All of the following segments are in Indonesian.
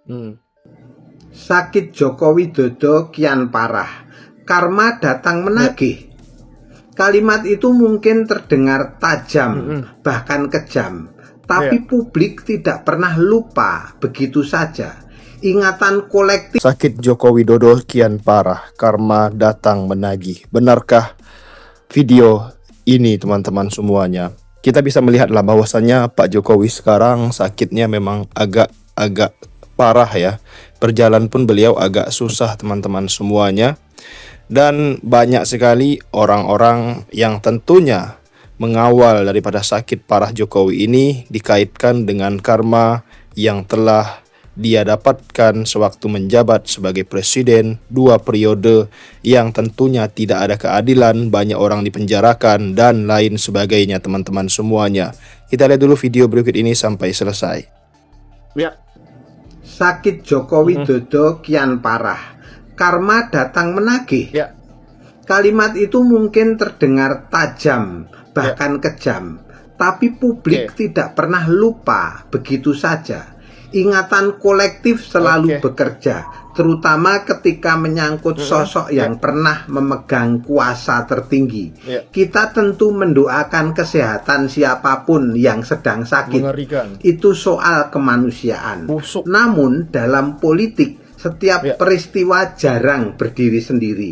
Hmm. Sakit Joko Widodo kian parah, karma datang menagih. Kalimat itu mungkin terdengar tajam, bahkan kejam, tapi publik tidak pernah lupa begitu saja. Ingatan kolektif. Sakit Joko Widodo kian parah, karma datang menagih. Benarkah video ini, teman-teman semuanya? Kita bisa melihatlah bahwasannya Pak Jokowi sekarang sakitnya memang agak parah ya. Berjalan pun beliau agak susah, teman-teman semuanya. Dan banyak sekali orang-orang yang tentunya mengawal daripada sakit parah Jokowi ini dikaitkan dengan karma yang telah dia dapatkan sewaktu menjabat sebagai presiden 2 periode, yang tentunya tidak ada keadilan, banyak orang dipenjarakan dan lain sebagainya, teman-teman semuanya. Kita lihat dulu video berikut ini sampai selesai. Ya. Sakit Joko Widodo kian parah, karma datang menagih. Ya. Kalimat itu mungkin terdengar tajam, bahkan kejam, tapi publik tidak pernah lupa begitu saja. Ingatan kolektif selalu bekerja, terutama ketika menyangkut sosok yang pernah memegang kuasa tertinggi. Kita tentu mendoakan kesehatan siapapun yang sedang sakit. Mengerikan. Itu soal kemanusiaan. Busuk. Namun dalam politik, setiap peristiwa jarang berdiri sendiri.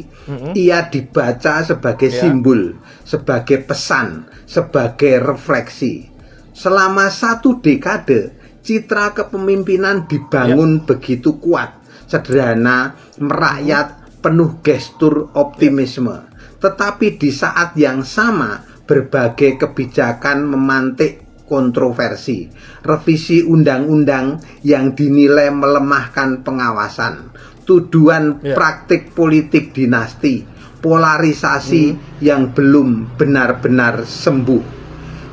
Ia dibaca sebagai simbol, sebagai pesan, sebagai refleksi. Selama 1 dekade, citra kepemimpinan dibangun begitu kuat, sederhana, merakyat, penuh gestur optimisme. Tetapi di saat yang sama, berbagai kebijakan memantik kontroversi, revisi undang-undang yang dinilai melemahkan pengawasan, tuduhan praktik politik dinasti, polarisasi yang belum benar-benar sembuh.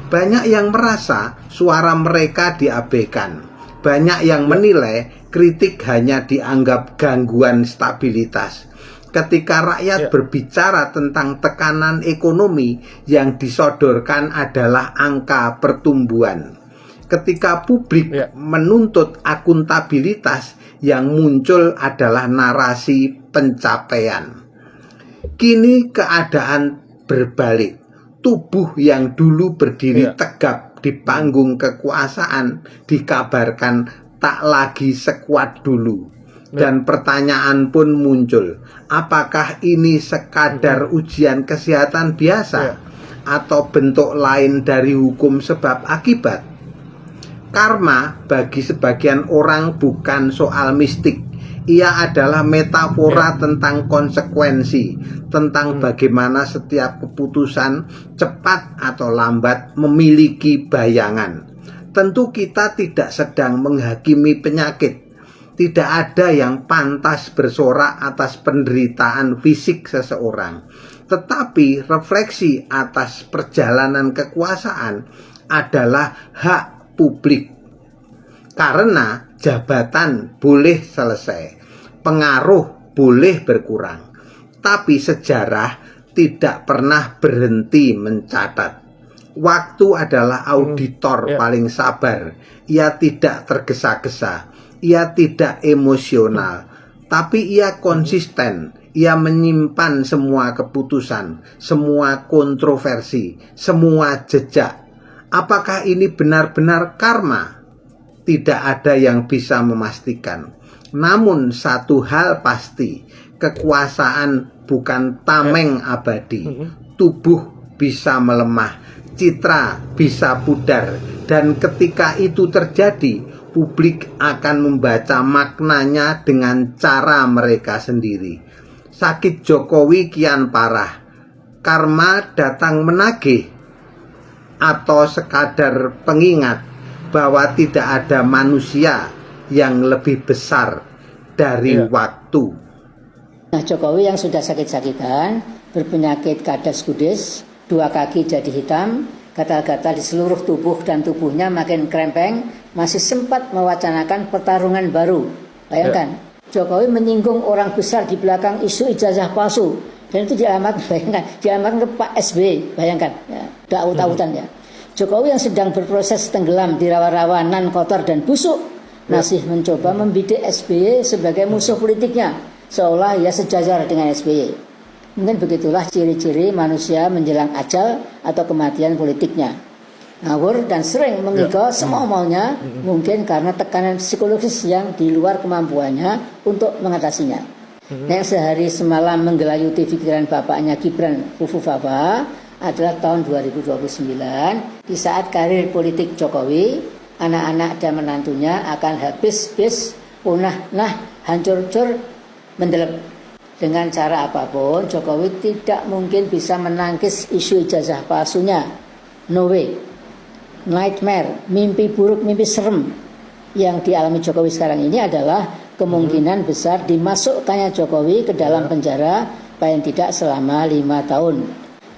Banyak yang merasa suara mereka diabaikan. Banyak yang menilai kritik hanya dianggap gangguan stabilitas. Ketika rakyat berbicara tentang tekanan ekonomi, yang disodorkan adalah angka pertumbuhan. Ketika publik menuntut akuntabilitas, yang muncul adalah narasi pencapaian. Kini keadaan berbalik. Tubuh yang dulu berdiri tegap di panggung kekuasaan dikabarkan tak lagi sekuat dulu. Dan pertanyaan pun muncul, apakah ini sekadar ujian kesehatan biasa atau bentuk lain dari hukum sebab akibat? Karma bagi sebagian orang bukan soal mistik. Ia adalah metafora tentang konsekuensi, tentang bagaimana setiap keputusan cepat atau lambat memiliki bayangan. Tentu kita tidak sedang menghakimi penyakit. Tidak ada yang pantas bersorak atas penderitaan fisik seseorang. Tetapi refleksi atas perjalanan kekuasaan adalah hak publik. Karena jabatan boleh selesai, pengaruh boleh berkurang, tapi sejarah tidak pernah berhenti mencatat. Waktu adalah auditor paling sabar. Ia tidak tergesa-gesa, ia tidak emosional, tapi ia konsisten. Ia menyimpan semua keputusan, semua kontroversi, semua jejak. Apakah ini benar-benar karma? Tidak ada yang bisa memastikan. Namun satu hal pasti, kekuasaan bukan tameng abadi. Tubuh bisa melemah, citra bisa pudar, dan ketika itu terjadi, publik akan membaca maknanya dengan cara mereka sendiri. Sakit Jokowi kian parah, karma datang menagih, atau sekadar pengingat bahwa tidak ada manusia yang lebih besar dari waktu. Nah, Jokowi yang sudah sakit-sakitan, berpenyakit kadas kudis, 2 kaki jadi hitam, gatal-gatal di seluruh tubuh dan tubuhnya makin krempeng, masih sempat mewacanakan pertarungan baru. Bayangkan, Jokowi menyinggung orang besar di belakang isu ijazah palsu, dan itu dialamatkan ke Pak SBY. Bayangkan, tahu-tahutan ya. Jokowi yang sedang berproses tenggelam di rawa-rawa nan kotor dan busuk masih mencoba membidik SBY sebagai musuh politiknya, seolah ia sejajar dengan SBY. Mungkin begitulah ciri-ciri manusia menjelang ajal atau kematian politiknya. Ngawur dan sering mengigau semau maunya, mungkin karena tekanan psikologis yang di luar kemampuannya untuk mengatasinya. Yang sehari semalam menggelayuti pikiran bapaknya Gibran Fufufaba adalah tahun 2029, di saat karir politik Jokowi, anak-anak dan menantunya akan habis-habis, punah, hancur-hancur, mendelep. Dengan cara apapun, Jokowi tidak mungkin bisa menangkis isu ijazah palsunya. No way. Nightmare, mimpi buruk, mimpi serem yang dialami Jokowi sekarang ini adalah kemungkinan besar dimasukkannya Jokowi ke dalam penjara paling tidak selama 5 tahun.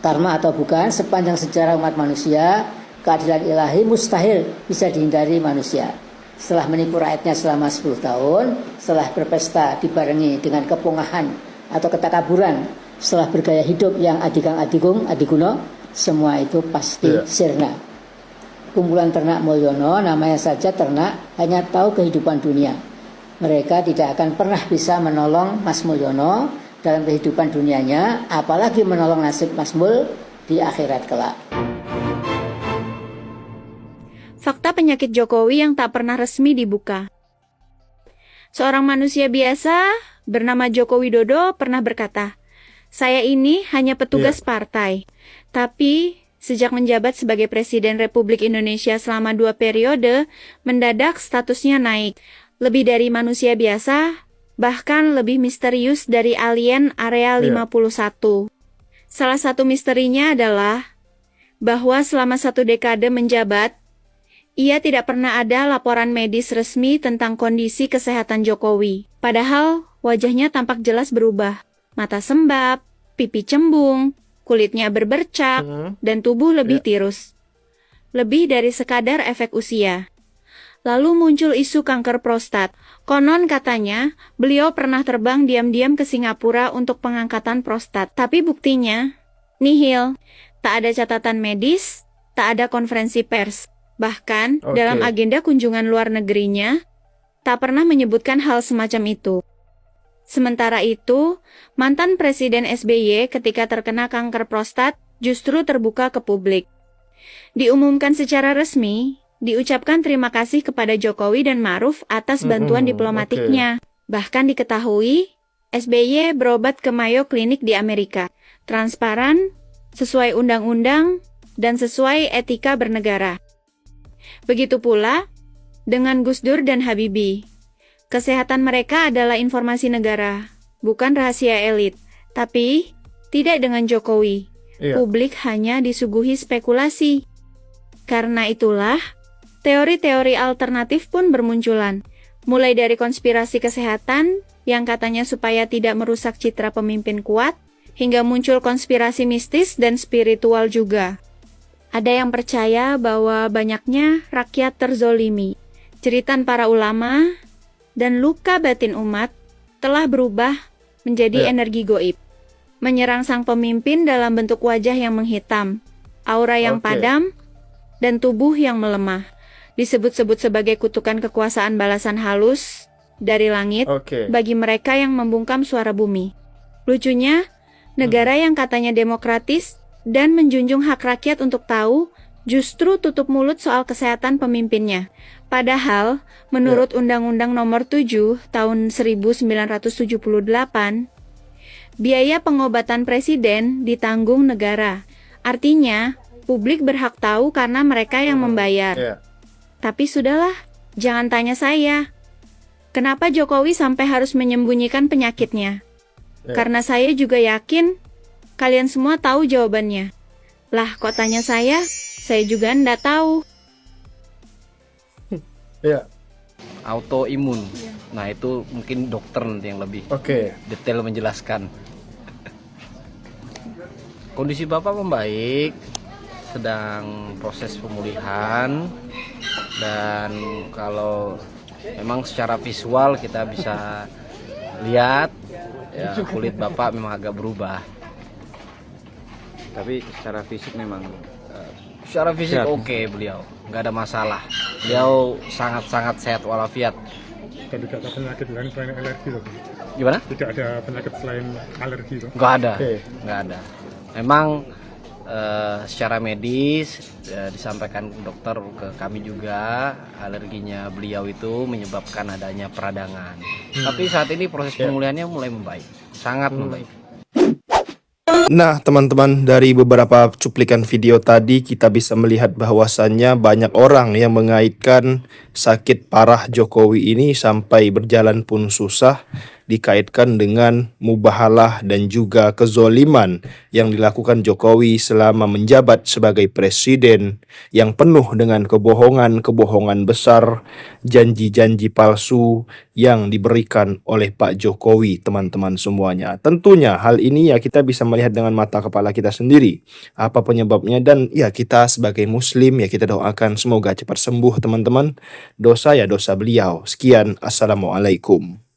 Karma atau bukan, sepanjang sejarah umat manusia, keadilan ilahi mustahil bisa dihindari manusia. Setelah menipu rakyatnya selama 10 tahun, setelah berpesta dibarengi dengan kepungahan atau ketakaburan, setelah bergaya hidup yang adikang adigung, adiguno, semua itu pasti sirna. Kumpulan ternak Mulyono, namanya saja ternak, hanya tahu kehidupan dunia. Mereka tidak akan pernah bisa menolong Mas Mulyono dalam kehidupan dunianya, apalagi menolong nasib Mas Mul di akhirat kelak. Fakta penyakit Jokowi yang tak pernah resmi dibuka. Seorang manusia biasa bernama Joko Widodo pernah berkata, "Saya ini hanya petugas partai, tapi sejak menjabat sebagai Presiden Republik Indonesia selama 2 periode, mendadak statusnya naik. Lebih dari manusia biasa, bahkan lebih misterius dari alien Area 51. Salah satu misterinya adalah bahwa selama 1 dekade menjabat, ia tidak pernah ada laporan medis resmi tentang kondisi kesehatan Jokowi. Padahal wajahnya tampak jelas berubah. Mata sembab, pipi cembung, kulitnya berbercak, dan tubuh lebih tirus. Lebih dari sekadar efek usia. Lalu muncul isu kanker prostat. Konon katanya, beliau pernah terbang diam-diam ke Singapura untuk pengangkatan prostat. Tapi buktinya, nihil. Tak ada catatan medis, tak ada konferensi pers. Bahkan, dalam agenda kunjungan luar negerinya, tak pernah menyebutkan hal semacam itu. Sementara itu, mantan Presiden SBY ketika terkena kanker prostat justru terbuka ke publik. Diumumkan secara resmi, diucapkan terima kasih kepada Jokowi dan Ma'ruf atas bantuan diplomatiknya. Bahkan diketahui, SBY berobat ke Mayo Clinic di Amerika. Transparan, sesuai undang-undang, dan sesuai etika bernegara. Begitu pula dengan Gus Dur dan Habibie. Kesehatan mereka adalah informasi negara, bukan rahasia elit. Tapi, tidak dengan Jokowi. Publik hanya disuguhi spekulasi. Karena itulah, teori-teori alternatif pun bermunculan. Mulai dari konspirasi kesehatan, yang katanya supaya tidak merusak citra pemimpin kuat, hingga muncul konspirasi mistis dan spiritual juga. Ada yang percaya bahwa banyaknya rakyat terzolimi. Jeritan para ulama dan luka batin umat telah berubah menjadi energi goib. Menyerang sang pemimpin dalam bentuk wajah yang menghitam, aura yang padam, dan tubuh yang melemah. Disebut-sebut sebagai kutukan kekuasaan balasan halus dari langit bagi mereka yang membungkam suara bumi. Lucunya, negara yang katanya demokratis dan menjunjung hak rakyat untuk tahu, justru tutup mulut soal kesehatan pemimpinnya. Padahal, menurut Undang-Undang Nomor 7 Tahun 1978, biaya pengobatan presiden ditanggung negara. Artinya, publik berhak tahu karena mereka yang membayar. Tapi sudahlah, jangan tanya saya. Kenapa Jokowi sampai harus menyembunyikan penyakitnya? Karena saya juga yakin kalian semua tahu jawabannya. Lah, kok tanya saya juga nggak tahu. Autoimun. Nah, itu mungkin dokter nanti yang lebih detail menjelaskan. Kondisi Bapak membaik, sedang proses pemulihan, dan kalau memang secara visual kita bisa lihat ya, kulit Bapak memang agak berubah. Tapi secara fisik memang Secara fisik oke beliau, nggak ada masalah. Beliau sangat-sangat sehat walafiat. Dan tidak ada penyakit lain selain alergi loh. Gimana? Tidak ada penyakit selain alergi loh. Nggak ada, nggak ada. Memang secara medis disampaikan dokter ke kami juga alerginya beliau itu menyebabkan adanya peradangan. Tapi saat ini proses pemulihannya mulai membaik, sangat membaik. Nah, teman-teman, dari beberapa cuplikan video tadi kita bisa melihat bahwasannya banyak orang yang mengaitkan sakit parah Jokowi ini sampai berjalan pun susah dikaitkan dengan mubahalah dan juga kezoliman yang dilakukan Jokowi selama menjabat sebagai presiden, yang penuh dengan kebohongan besar, janji-janji palsu yang diberikan oleh Pak Jokowi, teman-teman semuanya. Tentunya hal ini ya kita bisa melihat dengan mata kepala kita sendiri apa penyebabnya, dan ya kita sebagai muslim ya kita doakan semoga cepat sembuh teman-teman. Dosa ya dosa beliau. Sekian, assalamualaikum.